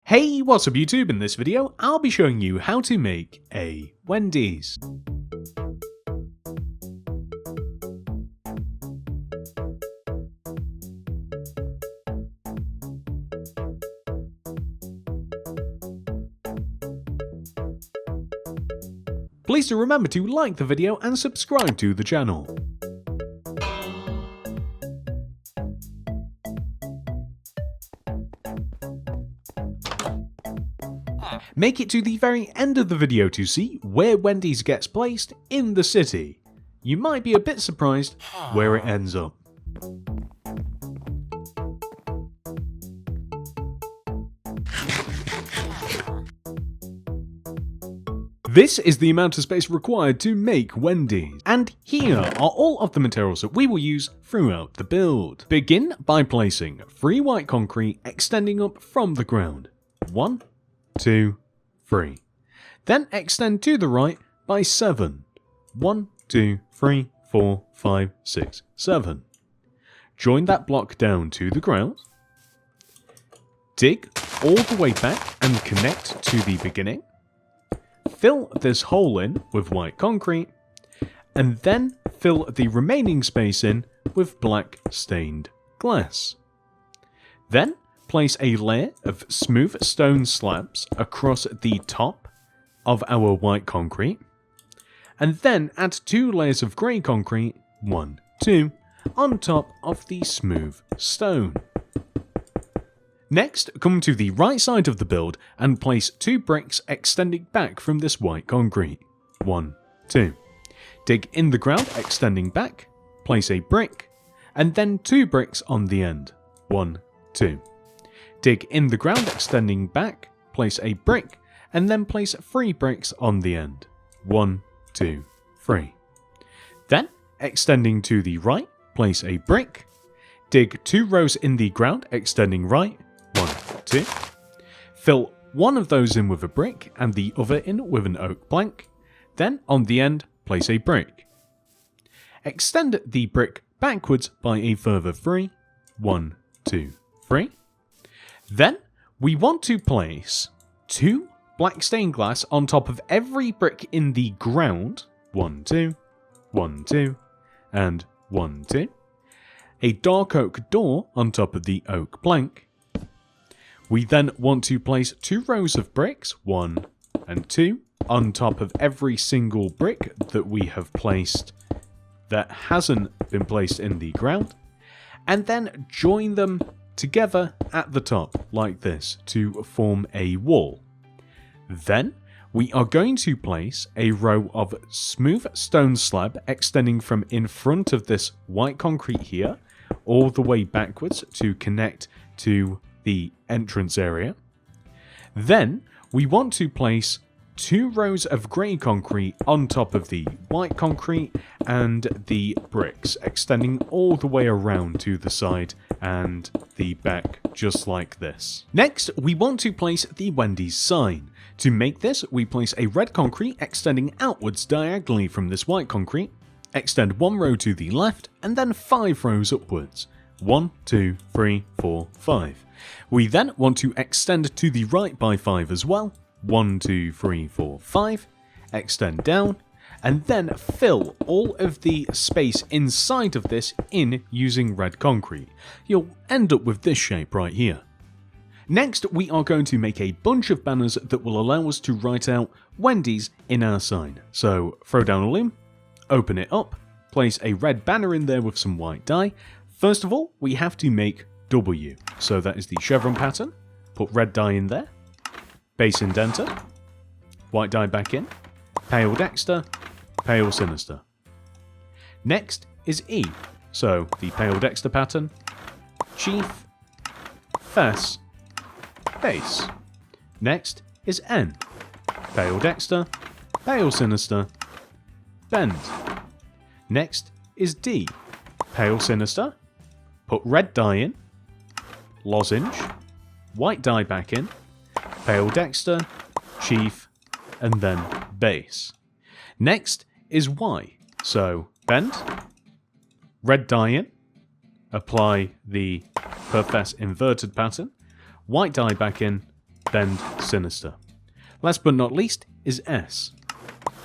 Hey, what's up YouTube? In this video, I'll be showing you how to make a Wendy's. Please do remember to like the video and subscribe to the channel. Make it to the very end of the video to see where Wendy's gets placed in the city. You might be a bit surprised where it ends up. This is the amount of space required to make Wendy's, and here are all of the materials that we will use throughout the build. Begin by placing 3 white concrete extending up from the ground. 1, 2, 3. Then extend to the right by 7. 1, 2, 3, 4, 5, 6, 7. Join that block down to the ground. Dig all the way back and connect to the beginning. Fill this hole in with white concrete, and then fill the remaining space in with black stained glass. Then place a layer of smooth stone slabs across the top of our white concrete, and then add 2 layers of grey concrete, 1, 2, on top of the smooth stone. Next, come to the right side of the build and place 2 bricks extending back from this white concrete. 1, 2. Dig in the ground extending back, place a brick, and then 2 bricks on the end. 1, 2. Dig in the ground extending back, place a brick, and then place 3 bricks on the end. 1, 2, 3. Then, extending to the right, place a brick, dig 2 rows in the ground extending right, 1, 2. Fill one of those in with a brick and the other in with an oak plank. Then, on the end, place a brick. Extend the brick backwards by a further 3. 1, 2, 3. Then, we want to place 2 black stained glass on top of every brick in the ground. 1, 2, 1, 2, and 1, 2. A dark oak door on top of the oak plank. We then want to place 2 rows of bricks, 1 and 2, on top of every single brick that we have placed that hasn't been placed in the ground, and then join them together at the top like this to form a wall. Then we are going to place a row of smooth stone slab extending from in front of this white concrete here all the way backwards to connect to the entrance area. Then we want to place 2 rows of grey concrete on top of the white concrete and the bricks, extending all the way around to the side and the back, just like this. Next, we want to place the Wendy's sign. To make this, we place a red concrete extending outwards diagonally from this white concrete, extend 1 row to the left, and then 5 rows upwards. 1, 2, 3, 4, 5. We then want to extend to the right by 5 as well. 1, 2, 3, 4, 5. Extend down, and then fill all of the space inside of this in using red concrete. You'll end up with this shape right here. Next, we are going to make a bunch of banners that will allow us to write out Wendy's in our sign. So, throw down a loom, open it up, place a red banner in there with some white dye. First of all, we have to make W. So that is the chevron pattern. Put red dye in there. Base indenter. White dye back in. Pale dexter. Pale sinister. Next is E. So the pale dexter pattern. Chief. Fess. Base. Next is N. Pale dexter. Pale sinister. Bend. Next is D. Pale sinister. Put red dye in. Lozenge, white dye back in, pale dexter, chief, and then base. Next is Y, so bend, red dye in, apply the Perfess inverted pattern, white dye back in, bend, sinister. Last but not least is S.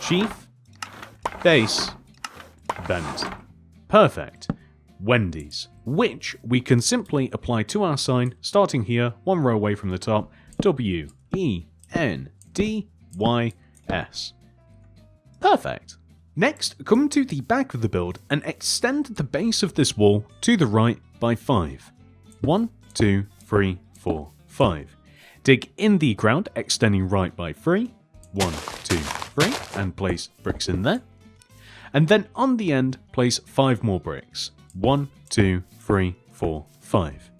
Chief, base, bend. Perfect. Wendy's, which we can simply apply to our sign, starting here, one row away from the top, W-E-N-D-Y-S. Perfect. Next, come to the back of the build and extend the base of this wall to the right by 5. 1, 2, 3, 4, 5. Dig in the ground, extending right by 3. 1, 2, 3, and place bricks in there. And then on the end, place 5 more bricks. 1, 2, 3, 4, 5.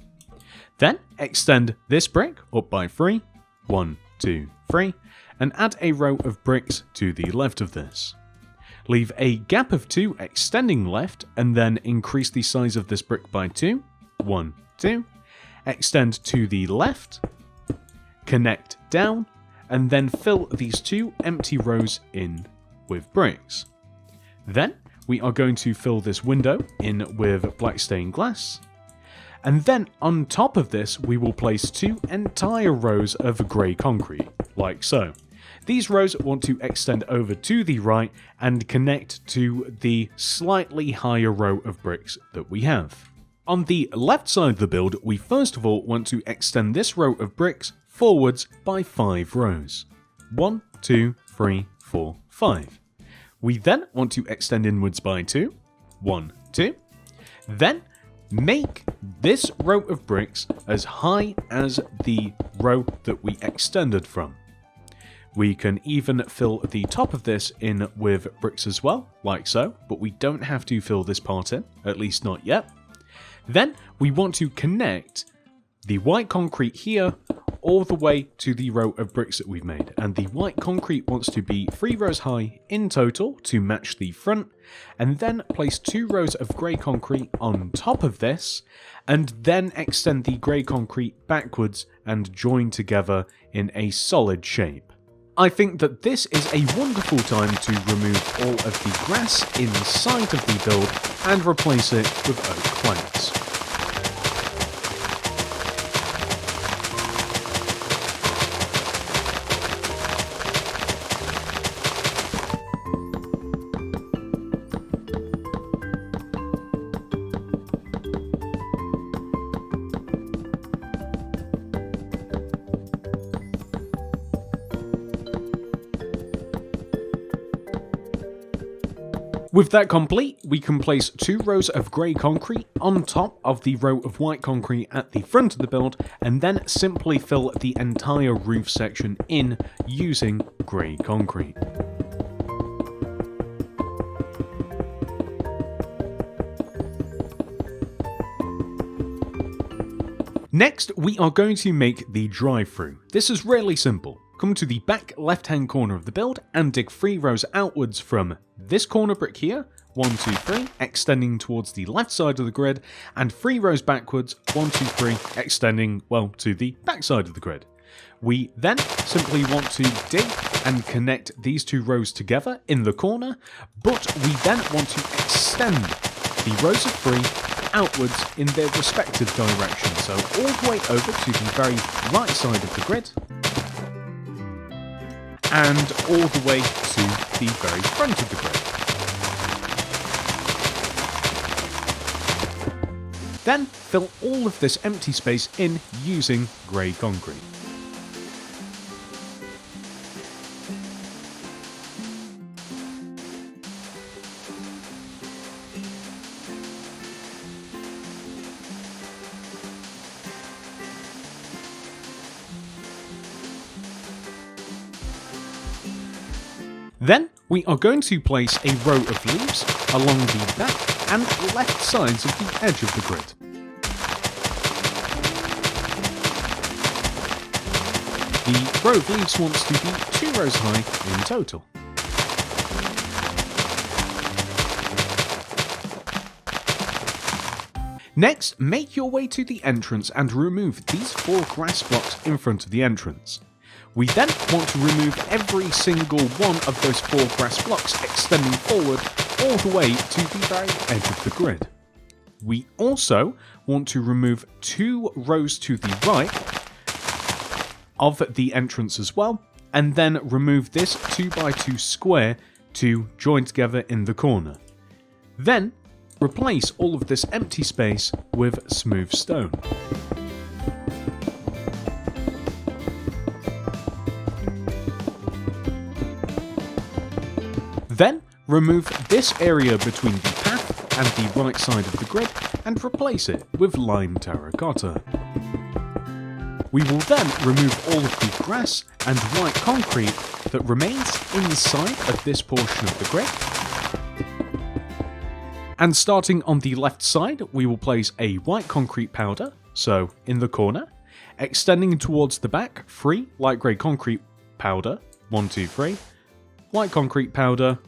Then extend this brick up by 3. 1, 2, 3, and add a row of bricks to the left of this. Leave a gap of 2 extending left, and then increase the size of this brick by 2. 1, 2. Extend to the left, connect down, and then fill these 2 empty rows in with bricks. Then we are going to fill this window in with black stained glass. And then on top of this, we will place 2 entire rows of grey concrete, like so. These rows want to extend over to the right and connect to the slightly higher row of bricks that we have. On the left side of the build, we first of all want to extend this row of bricks forwards by 5 rows. 1, 2, 3, 4, 5. We then want to extend inwards by 2. 1, 2. Then make this row of bricks as high as the row that we extended from. We can even fill the top of this in with bricks as well, like so, but we don't have to fill this part in, at least not yet. Then we want to connect the white concrete here all the way to the row of bricks that we've made, and the white concrete wants to be 3 rows high in total to match the front, and then place 2 rows of grey concrete on top of this, and then extend the grey concrete backwards and join together in a solid shape. I think that this is a wonderful time to remove all of the grass inside of the build and replace it with oak planks. With that complete, we can place 2 rows of grey concrete on top of the row of white concrete at the front of the build, and then simply fill the entire roof section in using grey concrete. Next, we are going to make the drive-through. This is really simple. Come to the back left-hand corner of the build and dig 3 rows outwards from this corner brick here, 1, 2, 3, extending towards the left side of the grid, and 3 rows backwards, 1, 2, 3, extending, well, to the back side of the grid. We then simply want to dig and connect these 2 rows together in the corner, but we then want to extend the rows of 3 outwards in their respective directions, so all the way over to the very right side of the grid, and all the way to the very front of the grid. Then fill all of this empty space in using grey concrete. Then we are going to place a row of leaves along the back and left sides of the edge of the grid. The row of leaves wants to be 2 rows high in total. Next, make your way to the entrance and remove these 4 grass blocks in front of the entrance. We then want to remove every single one of those 4 grass blocks, extending forward all the way to the very edge of the grid. We also want to remove 2 rows to the right, of the entrance as well, and then remove this 2x2 square to join together in the corner. Then replace all of this empty space with smooth stone. Then remove this area between the path and the right side of the grid and replace it with lime terracotta. We will then remove all of the grass and white concrete that remains inside of this portion of the grid. And starting on the left side, we will place a white concrete powder, so in the corner, extending towards the back, 3 light grey concrete powder, 1, 2, 3, white concrete powder,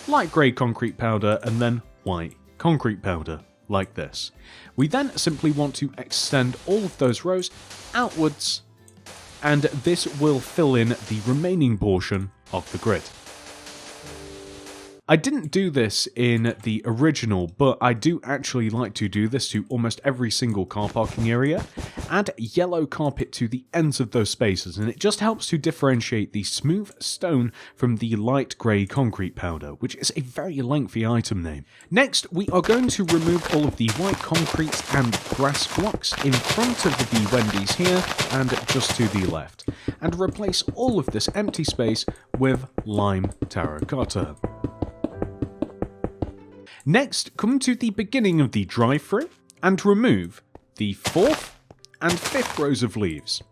light grey concrete powder, and then white concrete powder, like this. We then simply want to extend all of those rows outwards, and this will fill in the remaining portion of the grid. I didn't do this in the original, but I do actually like to do this to almost every single car parking area. Add yellow carpet to the ends of those spaces, and it just helps to differentiate the smooth stone from the light grey concrete powder, which is a very lengthy item name. Next, we are going to remove all of the white concrete and grass blocks in front of the Wendys here and just to the left, and replace all of this empty space with lime terracotta. Next, come to the beginning of the drive-thru and remove the 4th and 5th rows of leaves.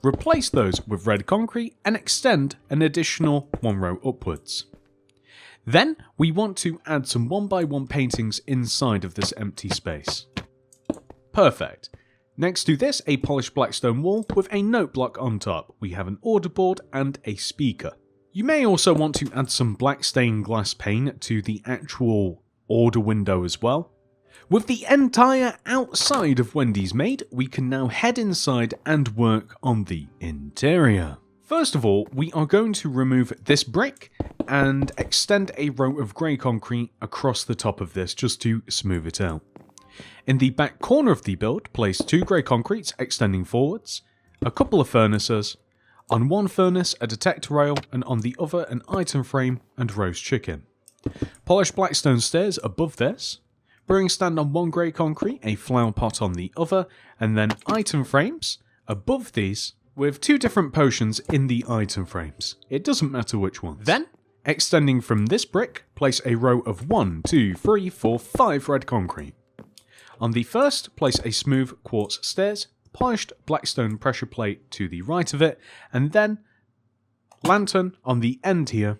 Replace those with red concrete and extend an additional 1 row upwards. Then we want to add some 1x1 paintings inside of this empty space. Perfect. Next to this, a polished black stone wall with a note block on top. We have an order board and a speaker. You may also want to add some black stained glass paint to the actual order window as well. With the entire outside of Wendys made, we can now head inside and work on the interior. First of all, we are going to remove this brick and extend a row of grey concrete across the top of this just to smooth it out. In the back corner of the build, place 2 grey concretes extending forwards, a couple of furnaces, on one furnace a detector rail, and on the other an item frame and roast chicken. Polished black stone stairs above this, brewing stand on one grey concrete, a flower pot on the other, and then item frames above these with 2 different potions in the item frames. It doesn't matter which ones. Then, extending from this brick, place a row of 1, 2, 3, 4, 5 red concrete. On the first, place a smooth quartz stairs, polished black stone pressure plate to the right of it, and then lantern on the end here.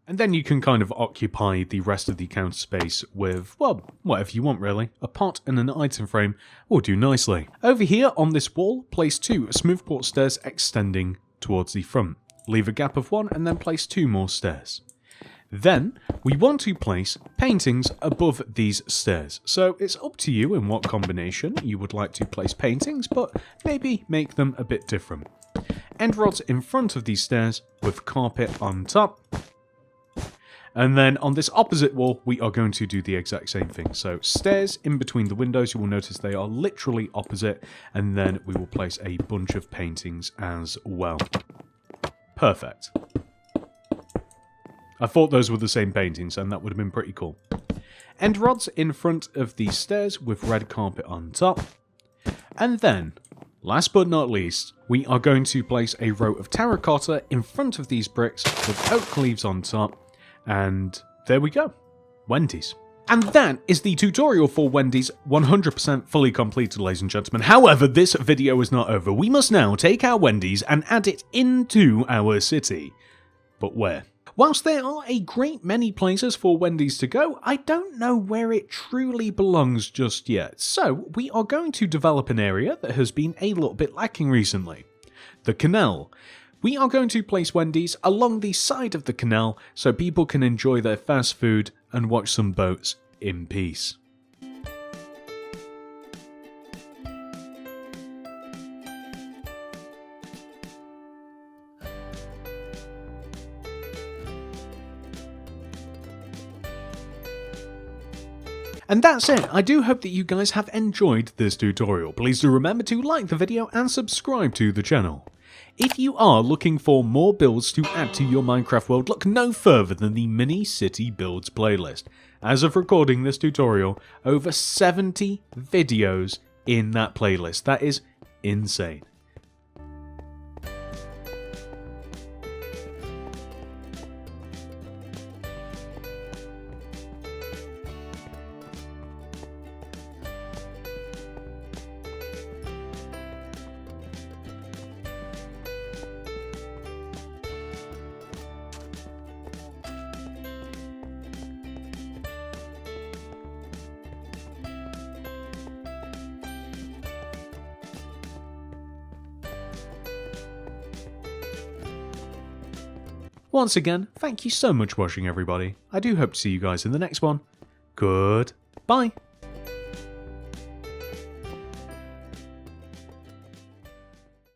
And then you can kind of occupy the rest of the counter space with, well, whatever you want really. A pot and an item frame will do nicely. Over here on this wall, place 2 smooth quartz stairs extending towards the front. Leave a gap of 1 and then place 2 more stairs. Then, we want to place paintings above these stairs. So it's up to you in what combination you would like to place paintings, but maybe make them a bit different. End rods in front of these stairs with carpet on top. And then on this opposite wall, we are going to do the exact same thing. So stairs in between the windows, you will notice they are literally opposite. And then we will place a bunch of paintings as well. Perfect. I thought those were the same paintings, and that would have been pretty cool. End rods in front of these stairs with red carpet on top. And then, last but not least, we are going to place a row of terracotta in front of these bricks with oak leaves on top. And there we go. Wendys. And that is the tutorial for Wendys 100% fully completed, ladies and gentlemen. However, this video is not over. We must now take our Wendys and add it into our city. But where? Whilst there are a great many places for Wendys to go, I don't know where it truly belongs just yet. So, we are going to develop an area that has been a little bit lacking recently. The canal. We are going to place Wendys along the side of the canal so people can enjoy their fast food and watch some boats in peace. And that's it. I do hope that you guys have enjoyed this tutorial. Please do remember to like the video and subscribe to the channel. If you are looking for more builds to add to your Minecraft world, look no further than the Mini City Builds playlist. As of recording this tutorial, over 70 videos in that playlist. That is insane. Once again, thank you so much for watching, everybody. I do hope to see you guys in the next one. Goodbye.